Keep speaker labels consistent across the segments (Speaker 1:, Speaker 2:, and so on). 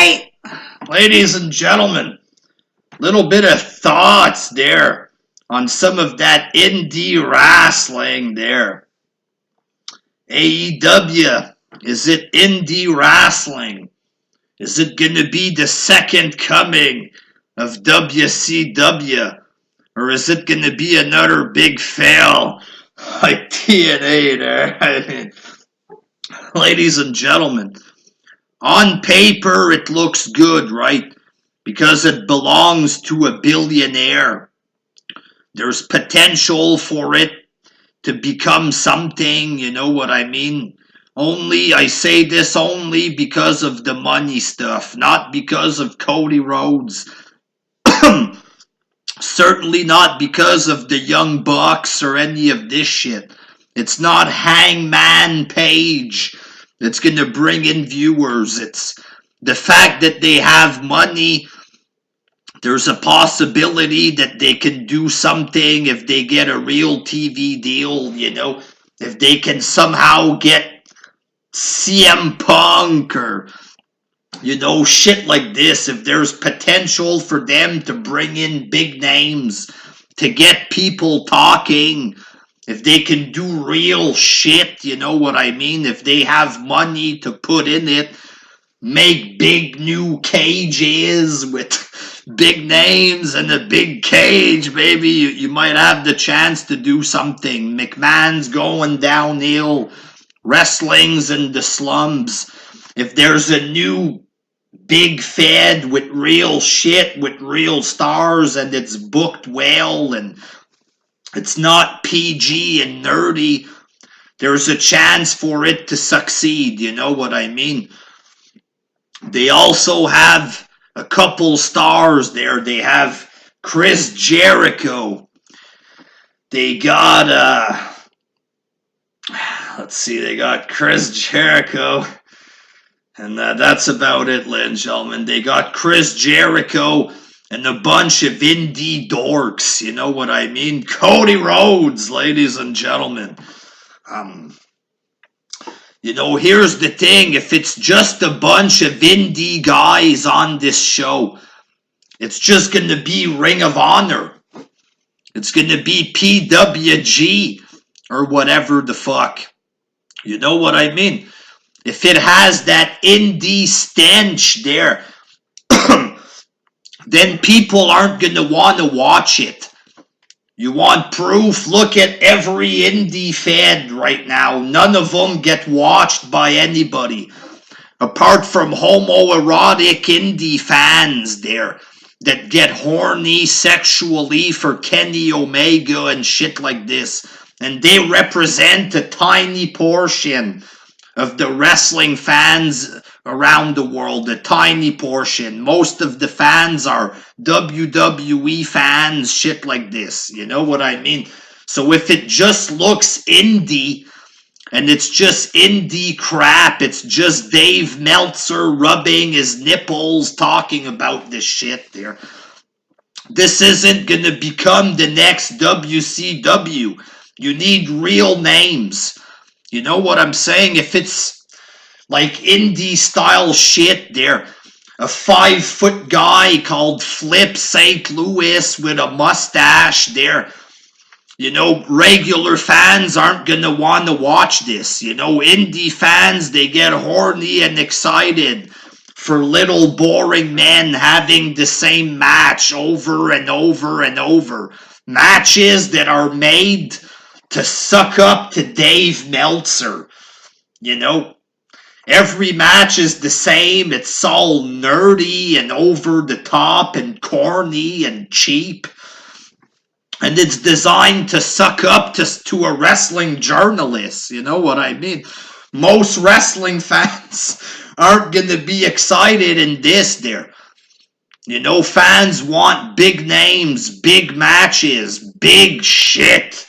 Speaker 1: right? Ladies and gentlemen, little bit of thoughts there on some of that indie wrestling there. AEW, is it indie wrestling? Is it going to be the second coming of WCW? Or is it going to be another big fail like TNA there? I mean, ladies and gentlemen, on paper it looks good, right? Because it belongs to a billionaire. There's potential for it to become something, you know what I mean? I say this only because of the money stuff, not because of Cody Rhodes. Certainly not because of the Young Bucks or any of this shit. It's not Hangman Page that's going to bring in viewers. It's the fact that they have money. There's a possibility that they can do something if they get a real TV deal, you know. If they can somehow get CM Punk or, you know, shit like this. If there's potential for them to bring in big names, to get people talking, if they can do real shit, you know what I mean? If they have money to put in it, make big new cages with big names and a big cage, baby, you might have the chance to do something. McMahon's going downhill. Wrestling's in the slums. If there's a new big fed with real shit, with real stars, and it's booked well, and it's not PG and nerdy, there's a chance for it to succeed, you know what I mean? They also have a couple stars there. They have Chris Jericho. They got, they got Chris Jericho. And that's about it, ladies and gentlemen. They got Chris Jericho and a bunch of indie dorks. You know what I mean? Cody Rhodes, ladies and gentlemen. You know, here's the thing. If it's just a bunch of indie guys on this show, it's just going to be Ring of Honor. It's going to be PWG or whatever the fuck. You know what I mean? If it has that indie stench there, then people aren't going to want to watch it. You want proof? Look at every indie fed right now. None of them get watched by anybody. Apart from homoerotic indie fans there that get horny sexually for Kenny Omega and shit like this. And they represent a tiny portion of the wrestling fans around the world, a tiny portion. Most of the fans are WWE fans, shit like this. You know what I mean? So if it just looks indie, and it's just indie crap, it's just Dave Meltzer rubbing his nipples talking about this shit there, this isn't going to become the next WCW. You need real names. You know what I'm saying? If it's like indie style shit there, a 5-foot guy called Flip St. Louis with a mustache there, you know, regular fans aren't going to want to watch this. You know, indie fans, they get horny and excited for little boring men having the same match over and over and over. Matches that are made to suck up to Dave Meltzer. You know, every match is the same. It's all nerdy and over the top and corny and cheap. And it's designed to suck up to a wrestling journalist. You know what I mean? Most wrestling fans aren't going to be excited in this there. You know, fans want big names, big matches, big shit.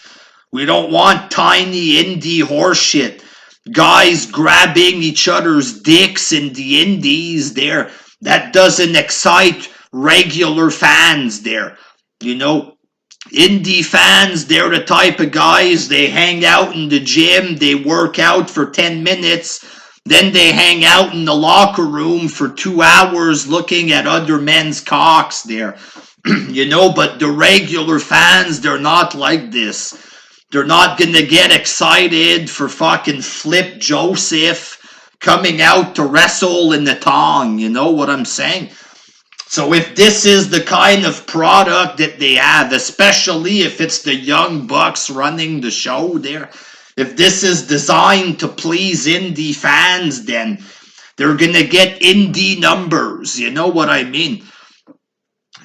Speaker 1: We don't want tiny indie horseshit. Guys grabbing each other's dicks in the indies there. That doesn't excite regular fans there. You know, indie fans, they're the type of guys, they hang out in the gym, they work out for 10 minutes, Then they hang out in the locker room for 2 hours looking at other men's cocks there. But the regular fans, they're not like this. They're not going to get excited for fucking Flip Joseph coming out to wrestle in the tongue. You know what I'm saying? So if this is the kind of product that they have, especially if it's the Young Bucks running the show there, if this is designed to please indie fans, then they're going to get indie numbers. You know what I mean?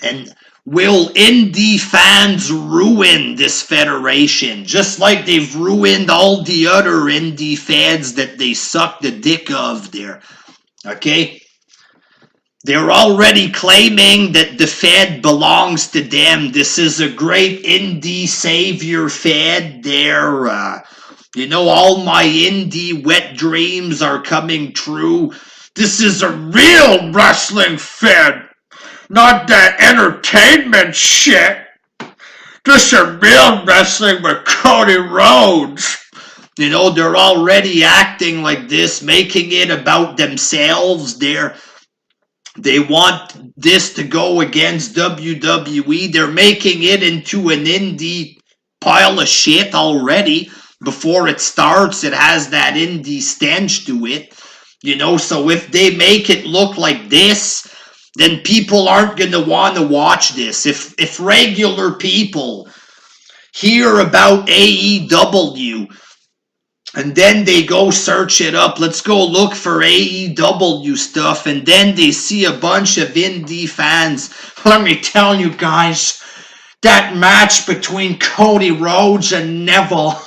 Speaker 1: And will indie fans ruin this federation, just like they've ruined all the other indie fans that they suck the dick of there? Okay? They're already claiming that the Fed belongs to them. This is a great indie savior Fed there. All my indie wet dreams are coming true. This is a real wrestling Fed, not that entertainment shit. This is real wrestling with Cody Rhodes. They're already acting like this, making it about themselves there. They want this to go against WWE. They're making it into an indie pile of shit already. Before it starts, it has that indie stench to it. So if they make it look like this, then people aren't going to want to watch this. If regular people hear about AEW, and then they go search it up, let's go look for AEW stuff, and then they see a bunch of indie fans. Let me tell you guys, that match between Cody Rhodes and Neville,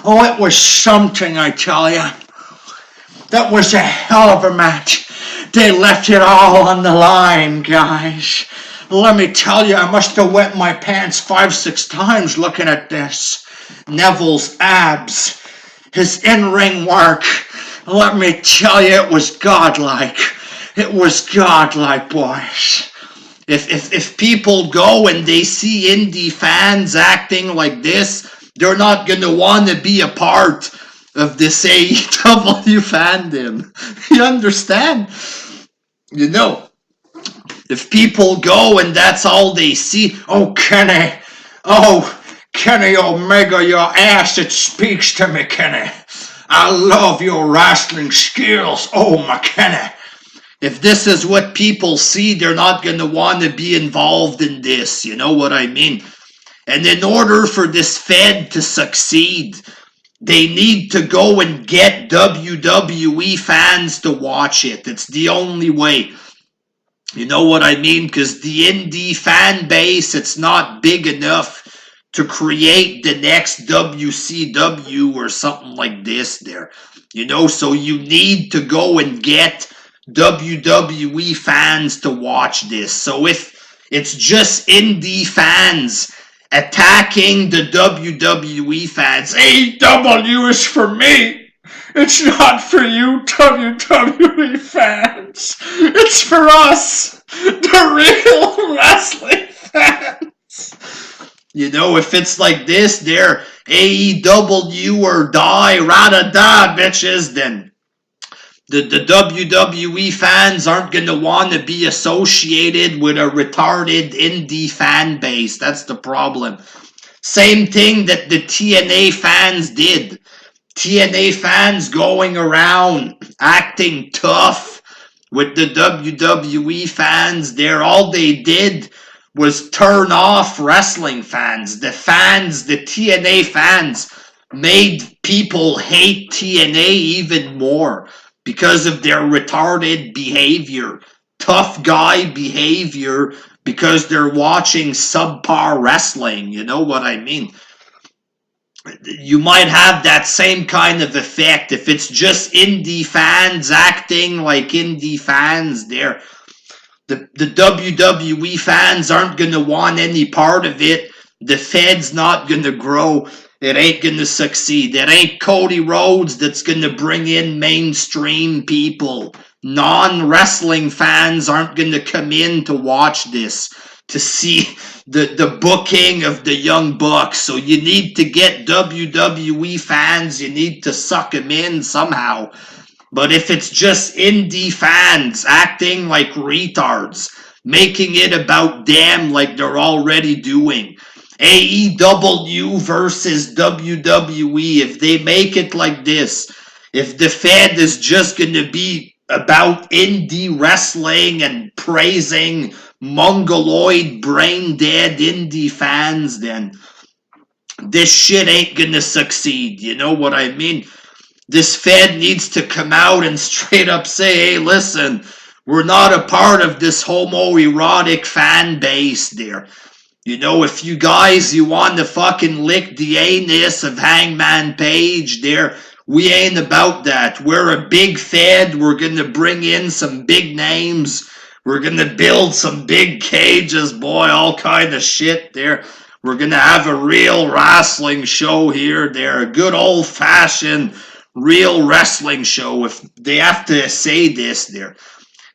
Speaker 1: it was something, I tell you. That was a hell of a match. They left it all on the line, guys. Let me tell you, I must have wet my pants 5-6 times looking at this. Neville's abs, his in-ring work, let me tell you, it was godlike. It was godlike, boys. If people go and they see indie fans acting like this, they're not going to want to be a part of this AEW fandom. You understand? If people go and that's all they see, Kenny Omega, your ass, it speaks to me, Kenny. I love your wrestling skills. My Kenny. If this is what people see, they're not going to want to be involved in this. You know what I mean? And in order for this Fed to succeed, they need to go and get WWE fans to watch it. It's the only way. You know what I mean? Because the indie fan base, it's not big enough to create the next WCW or something like this there. So you need to go and get WWE fans to watch this. So if it's just indie fans attacking the WWE fans, AEW is for me. It's not for you WWE fans. It's for us, the real wrestling fans. If it's like this, they're AEW or die, rah-da-da, bitches, then the WWE fans aren't going to want to be associated with a retarded indie fan base. That's the problem. Same thing that the TNA fans did. TNA fans going around acting tough with the WWE fans there. All they did was turn off wrestling fans. The TNA fans made people hate TNA even more because of their retarded behavior, tough guy behavior, because they're watching subpar wrestling. You know what I mean? You might have that same kind of effect if it's just indie fans acting like indie fans there. The WWE fans aren't going to want any part of it. The Fed's not going to grow. It ain't going to succeed. It ain't Cody Rhodes that's going to bring in mainstream people. Non-wrestling fans aren't going to come in to watch this, to see the booking of the Young Bucks. So you need to get WWE fans. You need to suck them in somehow. But if it's just indie fans acting like retards, making it about them like they're already doing, AEW versus WWE, if they make it like this, if the Fed is just going to be about indie wrestling and praising mongoloid brain dead indie fans, then this shit ain't gonna succeed. You know what I mean? This Fed needs to come out and straight up say, hey, listen, we're not a part of this homoerotic fan base there. You know, if you guys, you want to fucking lick the anus of Hangman Page there, we ain't about that. We're a big Fed. We're going to bring in some big names. We're going to build some big cages, boy, all kind of shit there. We're going to have a real wrestling show here there, a good old-fashioned real wrestling show. If they have to say this there,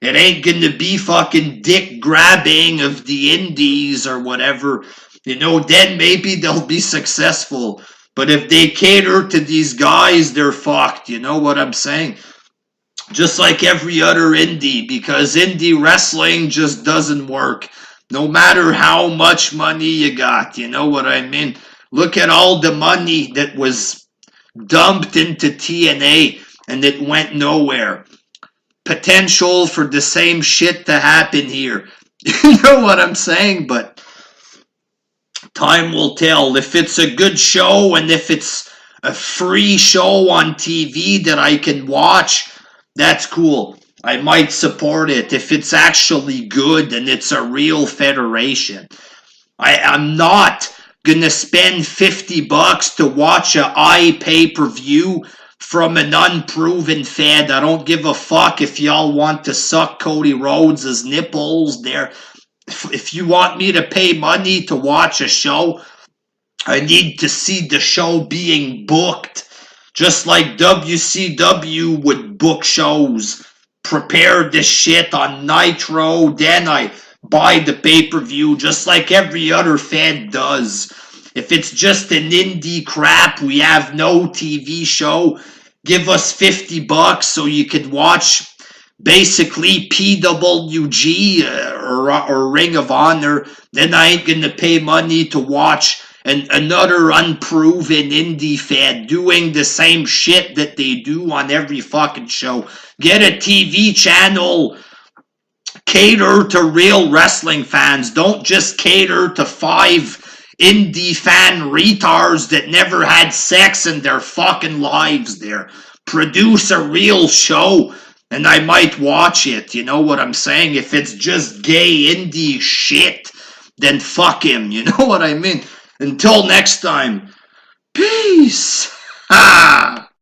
Speaker 1: it ain't gonna be fucking dick grabbing of the indies or whatever. You know, then maybe they'll be successful. But if they cater to these guys, they're fucked. You know what I'm saying? Just like every other indie, because indie wrestling just doesn't work. No matter how much money you got, you know what I mean? Look at all the money that was dumped into TNA and it went nowhere. Potential for the same shit to happen here. You know what I'm saying? But time will tell. If it's a good show and if it's a free show on TV that I can watch, that's cool. I might support it if it's actually good and it's a real federation. I'm not gonna spend $50 to watch a pay-per-view from an unproven Fed. I don't give a fuck if y'all want to suck Cody Rhodes' nipples there. If you want me to pay money to watch a show, I need to see the show being booked. Just like WCW would book shows. Prepare this shit on Nitro, then I buy the pay-per-view just like every other Fed does. If it's just an indie crap, we have no TV show, give us $50 so you can watch basically PWG or Ring of Honor. Then I ain't gonna pay money to watch another unproven indie Fed doing the same shit that they do on every fucking show. Get a TV channel. Cater to real wrestling fans. Don't just cater to 5 indie fan retards that never had sex in their fucking lives there. Produce a real show and I might watch it. You know what I'm saying? If it's just gay indie shit, then fuck him. You know what I mean? Until next time, peace. Ha!